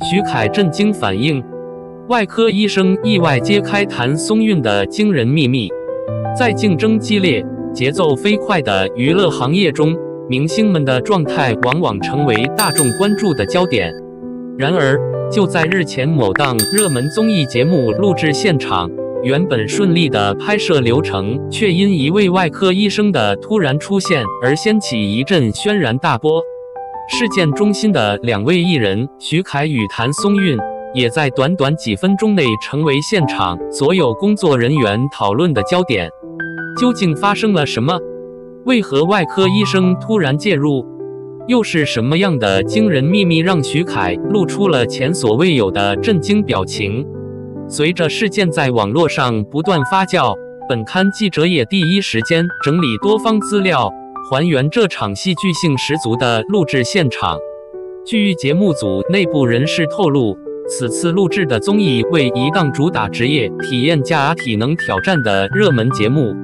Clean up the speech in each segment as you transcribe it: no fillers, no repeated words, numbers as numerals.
徐凱震驚反應，外科醫生意外揭開譚松韻的驚人秘密。在競爭激烈、節奏飛快的娛樂行業中，明星們的狀態往往成為大眾關注的焦點。然而，就在日前某檔熱門綜藝節目錄製現場，原本順利的拍攝流程，卻因一位外科醫生的突然出現而掀起一陣軒然大波。事件中心的兩位藝人徐凱與譚松韻，也在短短幾分鐘內成為現場所有工作人員討論的焦點。究竟發生了什麼？為何外科醫生突然介入？又是什麼樣的驚人秘密讓徐凱露出了前所未有的震驚表情？隨着事件在網絡上不斷發酵，本刊記者也第一時間整理多方資料，還原這場戲劇性十足的錄製現場。據節目組內部人士透露，此次錄製的綜藝為一檔主打職業體驗加體能挑戰的熱門節目，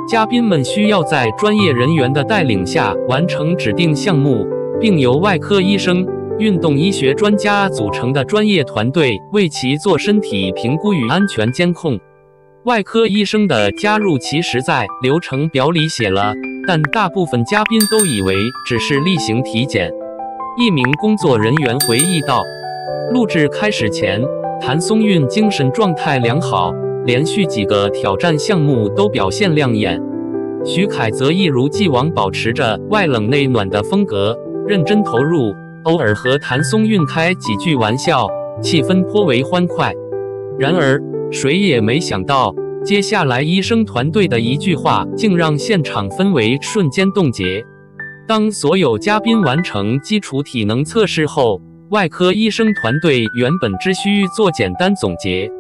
嘉賓們需要在專業人員的帶領下完成指定項目，並由外科醫生、運動醫學專家組成的專業團隊為其做身體評估與安全監控。外科醫生的加入其實在流程表裡寫了，但大部分嘉賓都以為只是例行體檢。一名工作人員回憶道，錄製開始前，譚松韻精神狀態良好，連續幾個挑戰項目都表現亮眼。徐凱則一如既往保持着外冷內暖的風格，認真投入，偶爾和譚松韻開幾句玩笑，氣氛頗為歡快。然而，誰也沒想到，接下來醫生團隊的一句話竟讓現場氛圍瞬間凍結。當所有嘉賓完成基礎體能測試後，外科醫生團隊原本只需做簡單總結，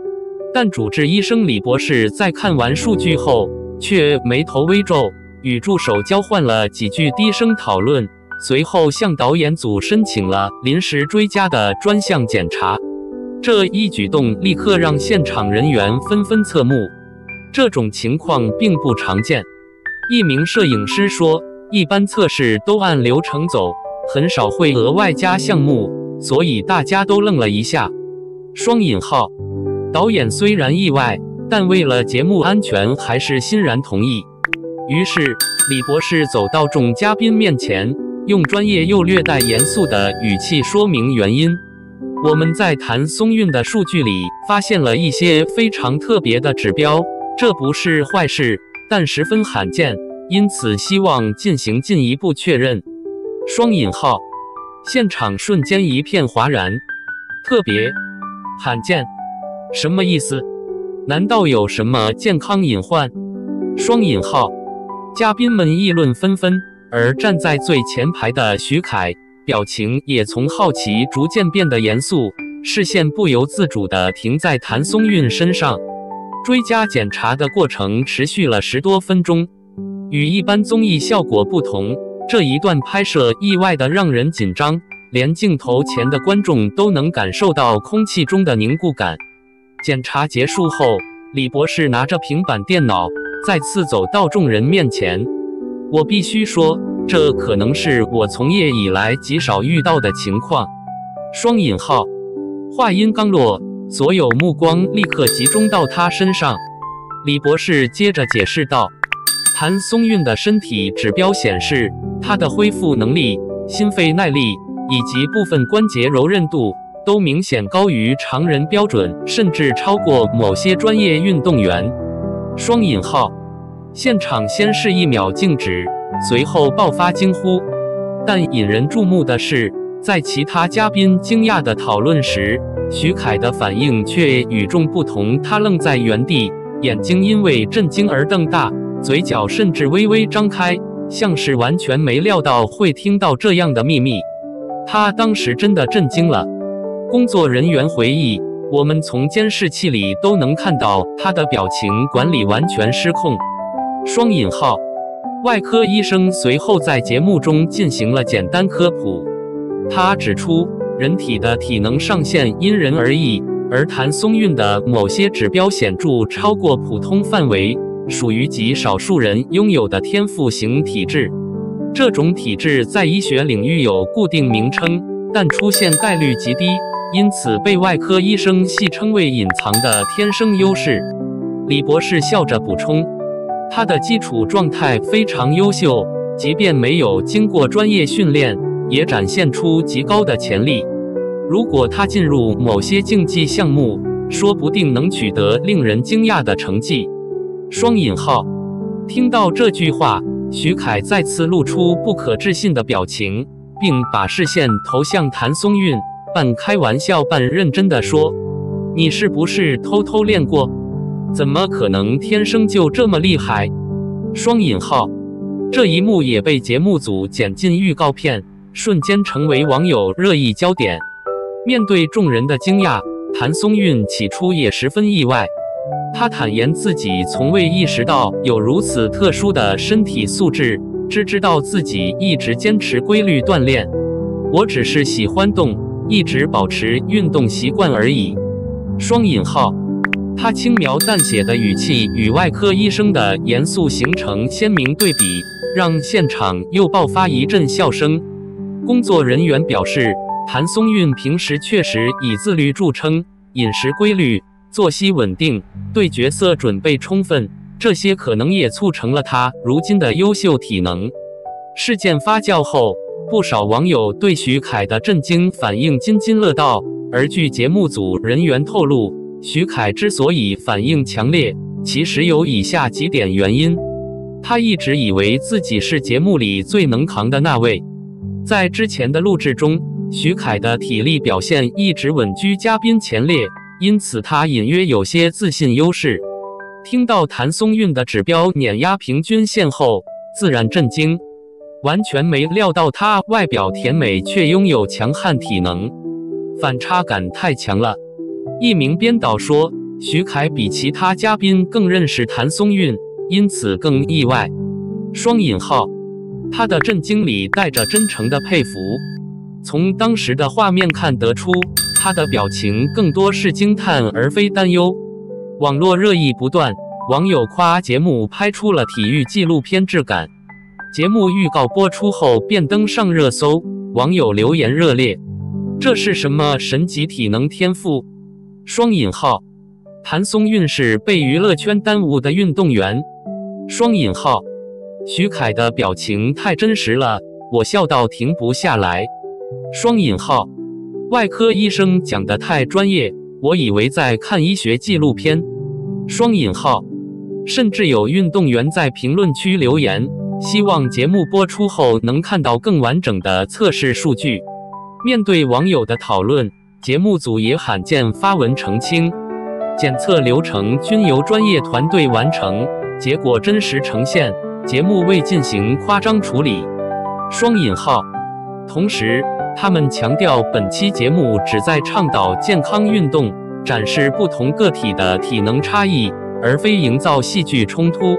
但主治醫生李博士在看完數據後，卻眉頭微皺，與助手交換了幾句低聲討論，隨後向導演組申請了臨時追加的專項檢查。這一舉動立刻讓現場人員紛紛側目，這種情況並不常見。一名攝影師說，一般測試都按流程走，很少會額外加項目，所以大家都愣了一下。雙引號，導演雖然意外，但為了節目安全還是欣然同意。於是，李博士走到眾嘉賓面前，用專業又略帶嚴肅的語氣說明原因。我們在譚松韻的數據裡發現了一些非常特別的指標，這不是壞事，但十分罕見，因此希望進行進一步確認。雙引號，現場瞬間一片嘩然。特別，罕見，什麼意思？難道有什麼健康隱患？雙引號，嘉賓們議論紛紛，而站在最前排的徐凱表情也從好奇逐漸變得嚴肅，視線不由自主地停在譚松韻身上。追加檢查的過程持續了10多分鐘，與一般綜藝效果不同，這一段拍攝意外的讓人緊張，連鏡頭前的觀眾都能感受到空氣中的凝固感。檢查結束後，李博士拿着平板電腦再次走到眾人面前。我必須說，這可能是我從業以來極少遇到的情況。雙引號，話音剛落，所有目光立刻集中到他身上。李博士接着解釋道，譚松韻的身體指標顯示，她的恢復能力、心肺耐力以及部分關節柔韌度都明顯高於常人標準，甚至超過某些專業運動員。雙引號，現場先是1秒靜止，隨後爆發驚呼。但引人注目的是，在其他嘉賓驚訝的討論時，徐凱的反應卻與眾不同，他愣在原地，眼睛因為震驚而瞪大，嘴角甚至微微張開，像是完全沒料到會聽到這樣的秘密。他當時真的震驚了。工作人員回憶，我們從監視器裡都能看到他的表情管理完全失控。雙引號，外科醫生隨後在節目中進行了簡單科普。他指出，人體的體能上限因人而異，而譚松韻的某些指標顯著超過普通範圍，屬於極少數人擁有的天賦型體質。這種體質在醫學領域有固定名稱，但出現概率極低，因此被外科醫生戲稱為隱藏的天生優勢。李博士笑着補充，他的基礎狀態非常優秀，即便沒有經過專業訓練，也展現出極高的潛力。如果他進入某些競技項目，說不定能取得令人驚訝的成績。雙引號。聽到這句話，徐凱再次露出不可置信的表情，並把視線投向譚松韻，半開玩笑半認真地說：“你是不是偷偷練過？怎麼可能天生就這麼厲害？”雙引號。這一幕也被節目組剪進預告片，瞬間成為網友熱議焦點。面對眾人的驚訝，譚松韻起初也十分意外。他坦言自己從未意識到有如此特殊的身體素質，只知道自己一直堅持規律鍛鍊。我只是喜歡動，一直保持運動習慣而已。雙引號。他輕描淡寫的語氣與外科醫生的嚴肅形成鮮明對比，讓現場又爆發一陣笑聲。工作人員表示，譚松韻平時確實以自律著稱，飲食規律，作息穩定，對角色準備充分，這些可能也促成了他如今的優秀體能。事件發酵後，不少網友對徐凱的震驚反應津津樂道，而據節目組人員透露，徐凱之所以反應強烈，其實有以下幾點原因。他一直以為自己是節目裡最能扛的那位。在之前的錄製中，徐凱的體力表現一直穩居嘉賓前列，因此他隱約有些自信優勢。聽到譚松韻的指標碾壓平均線後，自然震驚，完全沒料到他外表甜美卻擁有強悍體能，反差感太強了。一名編導說，徐凱比其他嘉賓更認識譚松韻，因此更意外。雙引號。他的震驚裡帶着真誠的佩服。從當時的畫面看得出，他的表情更多是驚嘆而非擔憂。網絡熱議不斷，網友誇節目拍出了體育紀錄片質感。節目預告播出後便登上熱搜，網友留言熱烈：“這是什麼神級體能天賦？”雙引號。譚松韻是被娛樂圈耽誤的運動員。雙引號。徐凱的表情太真實了，我笑到停不下來。雙引號。外科醫生講得太專業，我以為在看醫學紀錄片。雙引號。甚至有運動員在評論區留言，希望節目播出後能看到更完整的測試數據。面對網友的討論，節目組也罕見發文澄清，檢測流程均由專業團隊完成，結果真實呈現，節目未進行誇張處理。雙引號。同時，他們強調本期節目旨在倡導健康運動，展示不同個體的體能差異，而非營造戲劇衝突。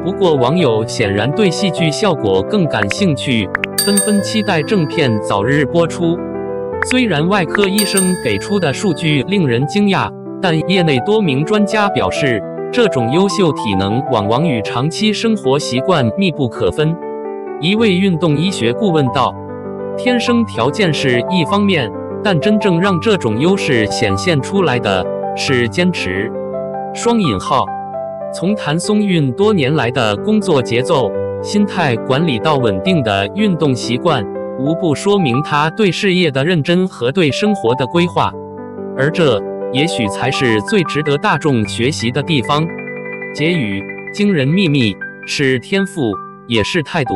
不過，網友顯然對戲劇效果更感興趣，紛紛期待正片早日播出。雖然外科醫生給出的數據令人驚訝，但業內多名專家表示，這種優秀體能往往與長期生活習慣密不可分。一位運動醫學顧問道：“天生條件是一方面，但真正讓這種優勢顯現出來的是堅持。”雙引號。從譚松韻多年來的工作節奏、心態管理到穩定的運動習慣，無不說明他對事業的認真和對生活的規劃。而這也許才是最值得大眾學習的地方。結語：驚人秘密是天賦，也是態度。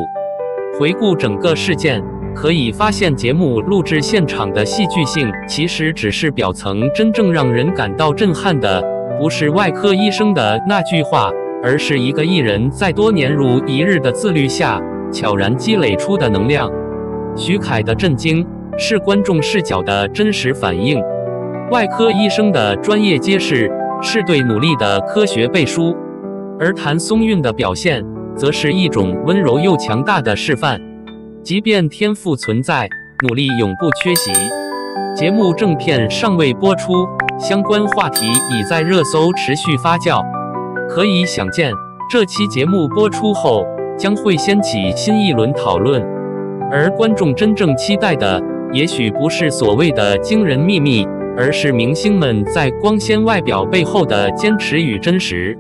回顧整個事件，可以發現節目錄製現場的戲劇性其實只是表層，真正讓人感到震撼的不是外科醫生的那句話，而是一個藝人在多年如一日的自律下悄然積累出的能量。徐凱的震驚是觀眾視角的真實反應，外科醫生的專業揭示是對努力的科學背書，而譚松韻的表現則是一種溫柔又強大的示範。即便天賦存在，努力永不缺席。節目正片尚未播出，相關話題已在熱搜持續發酵。可以想見，這期節目播出後將會掀起新一輪討論。而觀眾真正期待的也許不是所謂的驚人秘密，而是明星們在光鮮外表背後的堅持與真實。